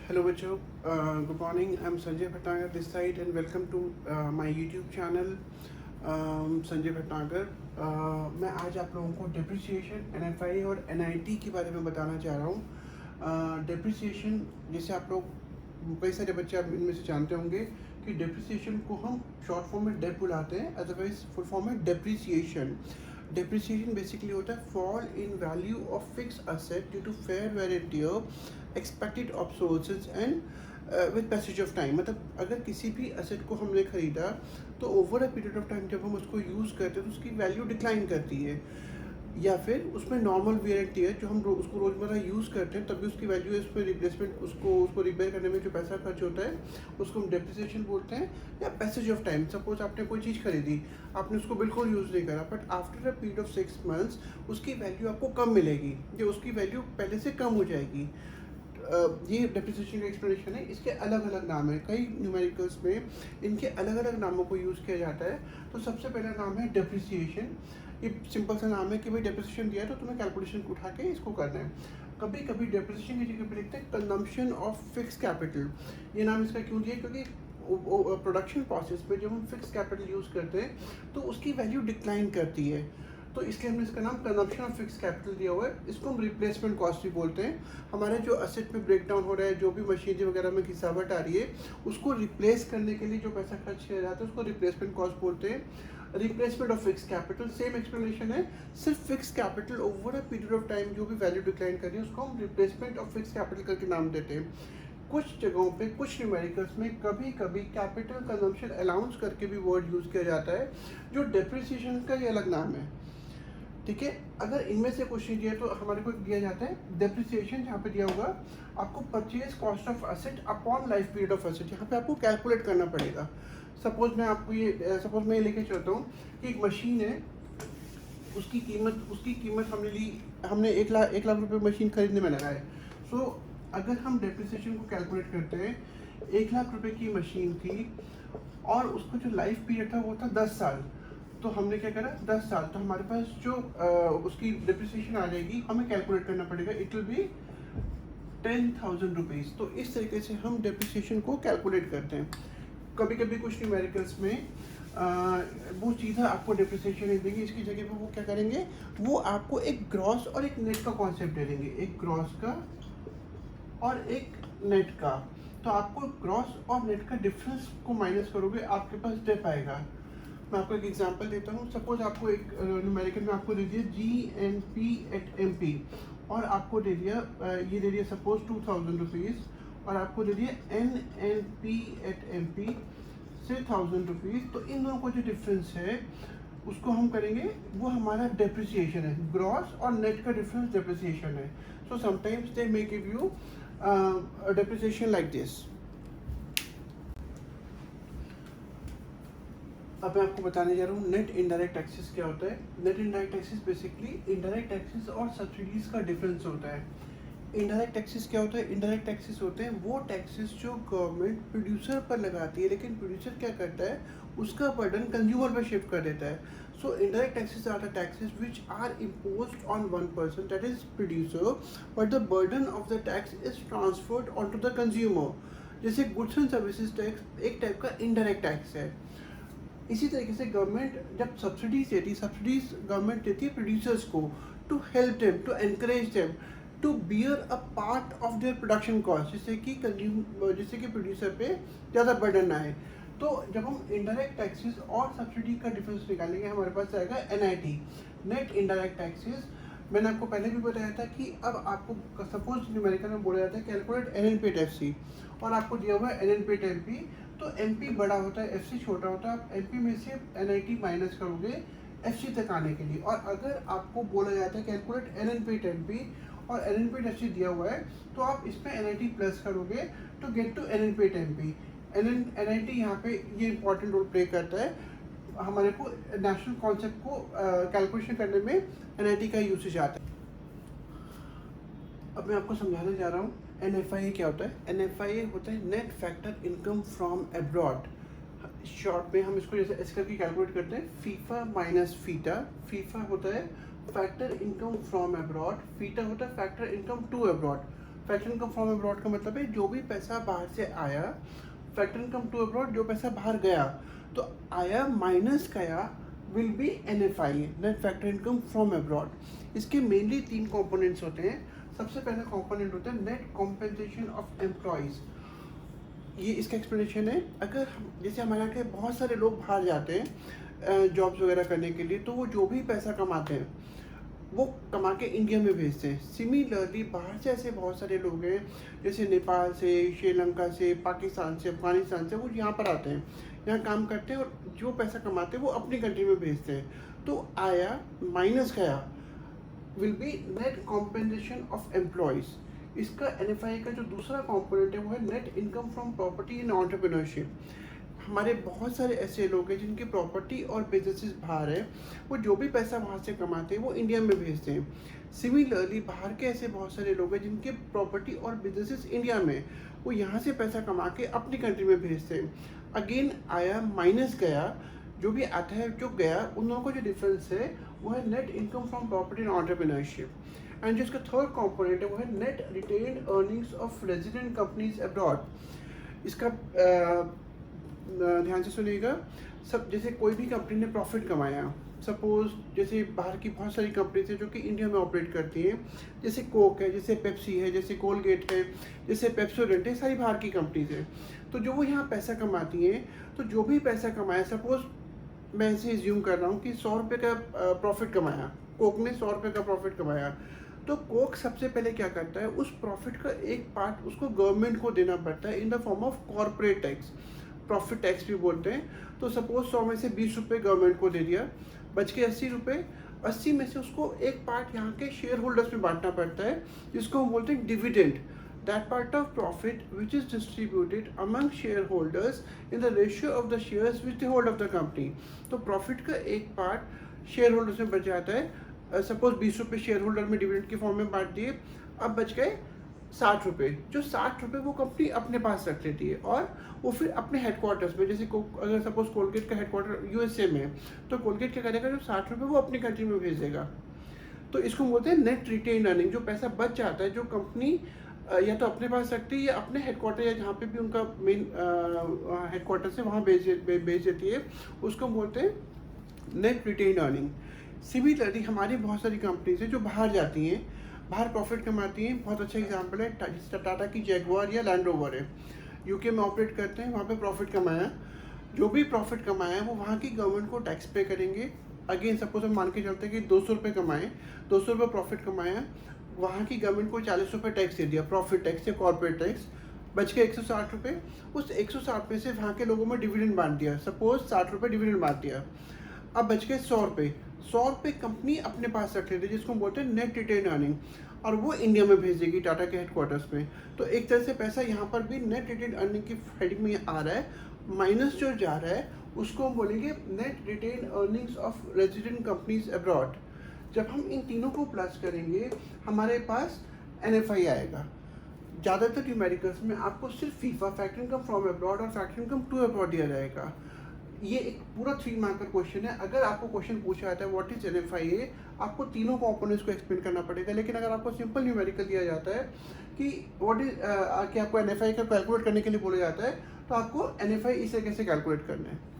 Hello बच्चों, good morning. I'm Sanjay Bhatnagar this side and welcome to my YouTube channel Sanjay Bhatnagar. मैं आज आप लोगों को डिप्रिसिएशन, NFI और NIT के बारे में बताना चाह रहा हूँ। डिप्रिसिएशन जैसे आप लोग कई सारे बच्चे आप इनमें से जानते होंगे कि डिप्रिसिएशन को हम शॉर्ट फॉर्म में डेप बुलाते हैं, अदरवाइज फुल फॉर्म में डेप्रिसिएशन। डेप्रिसिएशन बेसिकली होता है fall in value of fix asset due to fair wear and tear expected obsolescence and with passage of time. मतलब अगर किसी भी असेट को हमने खरीदा तो over a period of time जब हम उसको यूज़ करते हैं तो उसकी वैल्यू डिक्लाइन करती है, या फिर उसमें नॉर्मल वेयर एंड टियर जो हम उसको रोज़मर्रा यूज़ करते हैं तभी उसकी वैल्यू है, उस पर रिप्लेसमेंट उसको रिपेयर करने में जो पैसा खर्च होता है उसको हम डेप्रिसिएशन बोलते हैं, या पैसेज ऑफ टाइम। सपोज आपने कोई चीज़ खरीदी, आपने उसको बिल्कुल यूज़ नहीं करा, but after a period of 6 months उसकी वैल्यू आपको कम मिलेगी, या उसकी वैल्यू पहले से कम हो जाएगी। ये डेप्रिसिएशन का एक्सप्लेनेशन है। इसके अलग अलग नाम है, कई न्यूमेरिकल्स में इनके अलग अलग नामों को यूज़ किया जाता है। तो सबसे पहला नाम है डेप्रिसिएशन। ये सिंपल सा नाम है कि भाई डेप्रिसिएशन दिया है तो तुम्हें कैलकुलेशन उठा के इसको करना है। कभी कभी डेप्रिसिएशन की जगह पर लिखते हैं कंजम्पशन ऑफ फिक्स कैपिटल। ये नाम इसका क्यों दिया, क्योंकि प्रोडक्शन प्रोसेस में जब हम फिक्स कैपिटल यूज़ करते हैं तो उसकी वैल्यू डिक्लाइन करती है, तो इसलिए हमने इसका नाम कंजम्पशन ऑफ फिक्स कैपिटल दिया हुआ है। इसको हम रिप्लेसमेंट कॉस्ट भी बोलते हैं। हमारे जो असेट में ब्रेक डाउन हो रहा है, जो भी मशीनरी वगैरह में घिसावट आ रही है, उसको रिप्लेस करने के लिए जो पैसा खर्च किया जाता है उसको रिप्लेसमेंट कॉस्ट बोलते हैं। Replacement of fix capital same explanation है, सिर्फ fix capital over a period of time जो भी वैल्यू डिक्लाइन कर रही है उसको हम रिप्लेसमेंट ऑफ फिक्स कैपिटल करके नाम देते हैं। कुछ जगहों पे कुछ न्यूमेरिकल्स में कभी कभी कैपिटल कंजम्पशन अलाउंस करके भी वर्ड यूज़ किया जाता है, जो डेप्रिसिएशन का ये अलग नाम है। ठीक है, अगर इनमें से कुछ नहीं दिया तो हमारे को दिया जाता है डेप्रिसिएशन, जहाँ पे दिया होगा आपको purchase cost of asset upon life period of asset. यहाँ पे आपको कैलकुलेट करना पड़ेगा। सपोज मैं आपको ये लेके चलता हूँ कि एक मशीन है, उसकी कीमत हमने 1 लाख रुपए मशीन खरीदने में लगाए। सो अगर हम डेप्रिसिएशन को कैलकुलेट करते हैं, 1 लाख रुपए की मशीन थी और उसका जो लाइफ पीरियड था वो था 10 साल। तो हमने क्या करा, 10 साल, तो हमारे पास जो उसकी डेप्रिसिएशन आ जाएगी, हमें कैलकुलेट करना पड़ेगा, इट विल बी 10,000 रुपीज़। तो इस तरीके से हम डेप्रिसिएशन को कैलकुलेट करते हैं। कभी कभी कुछ न्यूमेरिकल्स में वो सीधा आपको डेप्रिसिएशन नहीं देंगे, इसकी जगह पे वो क्या करेंगे, वो आपको एक ग्रॉस और एक नेट का कॉन्सेप्ट दे देंगे, एक ग्रॉस का और एक नेट का। तो आपको ग्रॉस और नेट का डिफरेंस को माइनस करोगे, आपके पास डेप आएगा। मैं आपको एक एग्जांपल देता हूँ। सपोज आपको एक न्यूमेरिकल में आपको दे दिया GNP एट MP, और आपको दे दिया ये दे दिया सपोज 2,000 रुपीज़, और आपको दे दिया NNP एट MP से 1,000 रुपीज़। तो इन दोनों का जो डिफरेंस है उसको हम करेंगे, वो हमारा डेप्रिसिएशन है। ग्रॉस और नेट का डिफरेंस डेप्रिसिएशन है। So sometimes they may give you depreciation like this. अब मैं आपको बताने जा रहा हूँ नेट इनडायरेक्ट टैक्सेस क्या होता है। Net indirect taxes basically indirect taxes और सब्सिडीज का डिफरेंस होता है। इनडायरेक्ट टैक्सेस क्या होता है, इनडायरेक्ट टैक्सेस होते हैं वो टैक्सेस जो गवर्नमेंट प्रोड्यूसर पर लगाती है, लेकिन प्रोड्यूसर क्या करता है, उसका बर्डन कंज्यूमर पर शिफ्ट कर देता है। So indirect taxes are the taxes which are imposed on one person, that is producer, but the burden of the tax is transferred on to the consumer. जैसे goods and services tax एक type का indirect tax है। इसी तरीके से government जब subsidies देती है, सब्सिडीज गवर्नमेंट देती है प्रोड्यूसर्स को, to help them, to encourage them to bear a part of their production cost, जिससे कि प्रोड्यूसर पे ज़्यादा बर्डन आए। तो जब हम इनडायरेक्ट टैक्सेस और सब्सिडी का डिफरेंस निकालेंगे, हमारे पास आएगा NIT, नेट इनडायरेक्ट टैक्सेस। मैंने आपको पहले भी बताया था कि अब आपको सपोज न्यूमेरिकल में बोला जाता है कैलकुलेट NNP एट FC, और आपको दिया हुआ है NNP एट MP। तो MP बड़ा होता है, FC छोटा होता है। आप MP में से NIT माइनस करोगे FC तक आने के लिए। और अगर आपको बोला जाता है कैलकुलेट NNP एट MP और NNP एट FC दिया हुआ है, तो आप इसमें NIT प्लस करोगे to get to NNP at MP। NIT यहाँ पे ये इंपॉर्टेंट रोल प्ले करता है, हमारे को नेशनल कॉन्सेप्ट को कैलकुलेशन करने में NIT का यूसेज आता है। अब मैं आपको समझाने जा रहा हूँ NFI क्या होता है। NFI होता है net factor income from abroad. Short में हम इसको जैसे ऐसे करके कैलकुलेट करते हैं, फीफा माइनस फीटा। फीफा होता है factor income from abroad, FITA होता है factor income to abroad. Factor income from abroad का मतलब है जो भी पैसा बाहर से आया, फैक्टर इनकम टू अब्रॉड जो पैसा बाहर गया, तो आया माइनस गया will be NFI, net factor income from abroad. इसके मेनली 3 कंपोनेंट्स होते हैं। सबसे पहला कंपोनेंट होता है नेट कॉम्पेंसेशन ऑफ एम्प्लॉयज़। ये इसका एक्सप्लेनेशन है। अगर जैसे हमारे यहाँ के बहुत सारे लोग बाहर जाते हैं जॉब्स वगैरह करने के लिए, तो वो जो भी पैसा कमाते हैं वो कमा के इंडिया में भेजते हैं। सिमिलरली बाहर से ऐसे बहुत सारे लोग हैं, जैसे नेपाल से, श्रीलंका से, पाकिस्तान से, अफगानिस्तान से, वो यहाँ पर आते हैं, यहाँ काम करते हैं और जो पैसा कमाते हैं वो अपनी कंट्री में भेजते हैं। तो आया माइनस गया will be net compensation of employees. इसका NFI का जो दूसरा कंपोनेंट है वो है net income from property in entrepreneurship. हमारे बहुत सारे ऐसे लोग हैं जिनकी प्रॉपर्टी और बिजनेसेस बाहर है, वो जो भी पैसा वहाँ से कमाते हैं वो इंडिया में भेजते हैं। सिमिलरली बाहर के ऐसे बहुत सारे लोग हैं जिनके प्रॉपर्टी और बिजनेसेस इंडिया में, वो यहाँ से पैसा कमा के अपनी कंट्री में भेजते हैं। अगेन आया माइनस गया, जो भी आता है जो गया, उन दोनों का जो डिफरेंस है वो है net income from property and entrepreneurship. And जो इसका थर्ड कंपोनेंट है वो है net retained earnings of resident companies abroad. इसका ध्यान से सुनिएगा। सब जैसे कोई भी कंपनी ने प्रॉफिट कमाया, सपोज जैसे बाहर की बहुत सारी कंपनीज है जो कि इंडिया में ऑपरेट करती हैं, जैसे कोक है, जैसे पेप्सी है, जैसे कोलगेट है, जैसे पेप्सोडेंट है, सारी बाहर की कंपनीज है। तो जो वो यहाँ पैसा कमाती हैं, तो जो भी पैसा कमाया, सपोज मैं ऐसे एज्यूम कर रहा हूँ कि 100 रुपये का प्रॉफिट कमाया, कोक ने 100 रुपये का प्रॉफिट कमाया, तो कोक सबसे पहले क्या करता है, उस प्रॉफिट का एक पार्ट उसको गवर्नमेंट को देना पड़ता है in the form of corporate tax, profit tax भी बोलते हैं। तो सपोज 100 में से 20 रुपये गवर्नमेंट को दे दिया, बच के 80 रुपये, 80 में से उसको एक पार्ट यहाँ के शेयर होल्डर्स में बांटना पड़ता है, जिसको हम बोलते हैं dividend. That part of profit which is distributed among share holders in the ratio of the shares which they hold of the company. तो प्रॉफिट का एक पार्ट शेयर होल्डर्स में बच जाता है। सपोज 20 रुपये शेयर होल्डर में डिविडेंड के फॉर्म में बांट दिए, अब बच गए 60 रुपये। जो 60 रुपये वो कंपनी अपने पास रख लेती है और वो फिर अपने हेडक्वार्टर्स में, जैसे अगर सपोज कोलगेट का हेडक्वार्टर USA में, तो कोलगेट क्या करेगा, जो 60 रुपये वो अपनी कंट्री में भेज देगा। तो इसको बोलते हैं नेट रिटेन अर्निंग। जो पैसा बच जाता है, जो कंपनी या तो अपने पास रखती है या अपने हेडक्वार्टर या जहाँ पे भी उनका मेन हेडक्वार्टर से वहाँ भेज देती है, उसको बोलते हैं नेट रिटेन अर्निंग। सिमिलरली हमारी बहुत सारी कंपनीज है जो बाहर जाती हैं, बाहर प्रॉफिट कमाती हैं। बहुत अच्छा एग्जांपल है टाटा की जैगुआर या लैंड रोवर है, UK में ऑपरेट करते हैं, वहाँ पे प्रॉफिट कमाया, जो भी प्रॉफिट कमाया वो वहाँ की गवर्नमेंट को टैक्स पे करेंगे। अगेन सपोज हम मान के चलते हैं कि 200 रुपये कमाए, 200 रुपये प्रॉफिट कमाया, वहाँ की गवर्नमेंट को 40 रुपये टैक्स दे दिया, प्रॉफिट टैक्स या कॉर्पोरेट टैक्स, बच के 160 रुपये। उस 160 में से वहाँ के लोगों में डिविडेंड बांट दिया, सपोज 60 रुपये डिविडेंड बांट दिया, अब बच गए 100 रुपये। 100 रुपये कंपनी अपने पास रख लेती है, जिसको बोलते हैं नेट रिटेन अर्निंग, और वो इंडिया में भेज देगी टाटा के हेडक्वार्टर्स में। तो एक तरह से पैसा यहाँ पर भी नेट रिटेन अर्निंग की हेडिंग में आ रहा है। माइनस जो जा रहा है उसको हम बोलेंगे net retained earnings of resident companies abroad. जब हम इन तीनों को प्लस करेंगे हमारे पास NFI आएगा। ज़्यादातर न्यूमेरिकल्स में आपको सिर्फ FIFA, factor income from abroad और फैक्टर इनकम टू अब्रॉड दिया जाएगा। ये एक पूरा 3 मार्क का क्वेश्चन है। अगर आपको क्वेश्चन पूछा जाता है व्हाट इज NFI, आपको तीनों कंपोनेंट्स को एक्सप्लेन करना पड़ेगा। लेकिन अगर आपको सिंपल न्यूमेरिकल दिया जाता है कि व्हाट इज कि आपको NFI का कैलकुलेट करने के लिए बोला जाता है, तो आपको NFI इस तरीके से कैलकुलेट करना है।